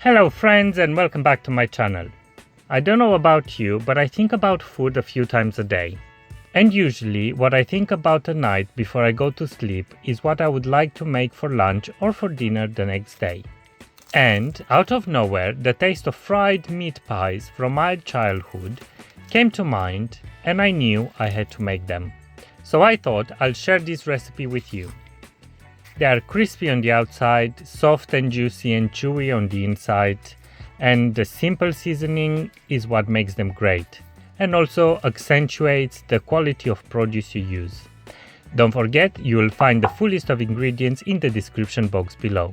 Hello friends and welcome back to my channel. I don't know about you, but I think about food a few times a day. And usually what I think about at night before I go to sleep is what I would like to make for lunch or for dinner the next day. And out of nowhere, the taste of fried meat pies from my childhood came to mind and I knew I had to make them. So I thought I'll share this recipe with you. They are crispy on the outside, soft and juicy and chewy on the inside, and the simple seasoning is what makes them great and also accentuates the quality of produce you use. Don't forget, you will find the full list of ingredients in the description box below.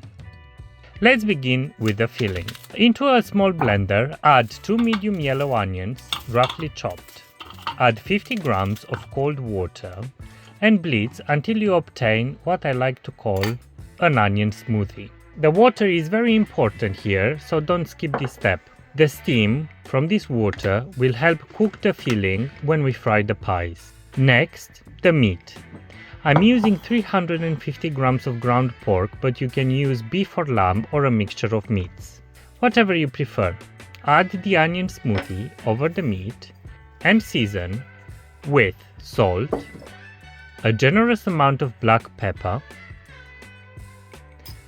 Let's begin with the filling. Into a small blender, add 2 medium yellow onions, roughly chopped. Add 50 grams of cold water and blitz until you obtain what I like to call an onion smoothie. The water is very important here, so don't skip this step. The steam from this water will help cook the filling when we fry the pies. Next, the meat. I'm using 350 grams of ground pork, but you can use beef or lamb or a mixture of meats. Whatever you prefer. Add the onion smoothie over the meat and season with salt, a generous amount of black pepper,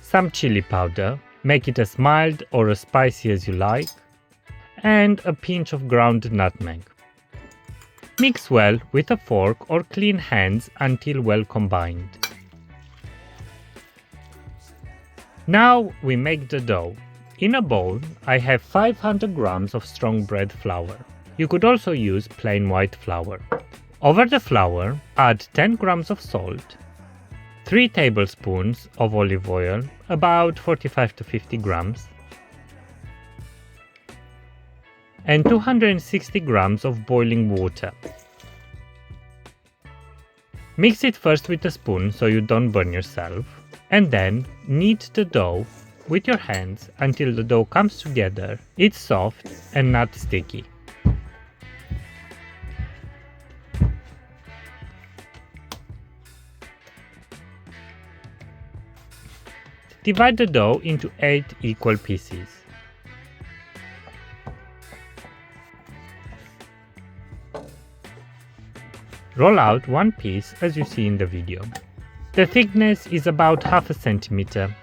some chili powder, make it as mild or as spicy as you like, and a pinch of ground nutmeg. Mix well with a fork or clean hands until well combined. Now we make the dough. In a bowl, I have 500 grams of strong bread flour. You could also use plain white flour. Over the flour, add 10 grams of salt, 3 tablespoons of olive oil, about 45 to 50 grams, and 260 grams of boiling water. Mix it first with a spoon so you don't burn yourself, and then knead the dough with your hands until the dough comes together. It's soft and not sticky. Divide the dough into 8 equal pieces. Roll out one piece as you see in the video. The thickness is about half a centimeter.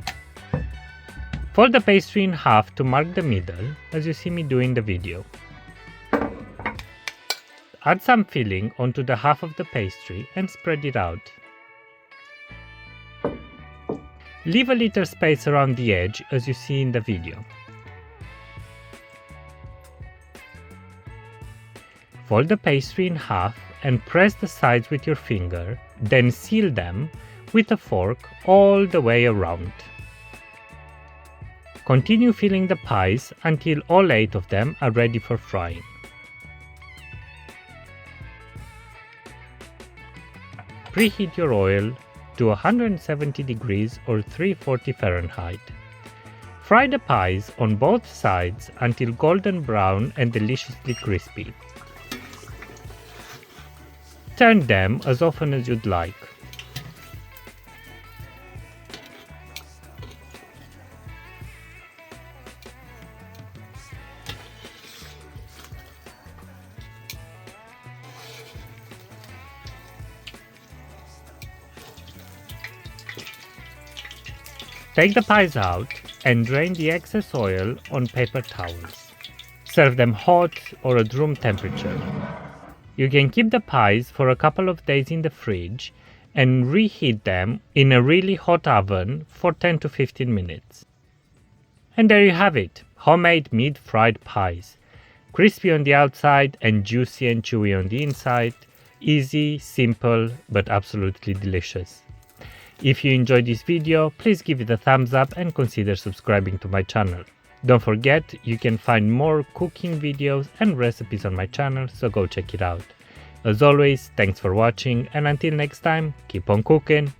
Fold the pastry in half to mark the middle, as you see me do in the video. Add some filling onto the half of the pastry and spread it out. Leave a little space around the edge as you see in the video. Fold the pastry in half and press the sides with your finger, then seal them with a fork all the way around. Continue filling the pies until all 8 of them are ready for frying. Preheat your oil to 170 degrees or 340 Fahrenheit. Fry the pies on both sides until golden brown and deliciously crispy. Turn them as often as you'd like. Take the pies out and drain the excess oil on paper towels. Serve them hot or at room temperature. You can keep the pies for a couple of days in the fridge and reheat them in a really hot oven for 10 to 15 minutes. And there you have it, homemade meat fried pies. Crispy on the outside and juicy and chewy on the inside. Easy, simple, but absolutely delicious. If you enjoyed this video, please give it a thumbs up and consider subscribing to my channel. Don't forget, you can find more cooking videos and recipes on my channel, so go check it out. As always, thanks for watching and until next time, keep on cooking!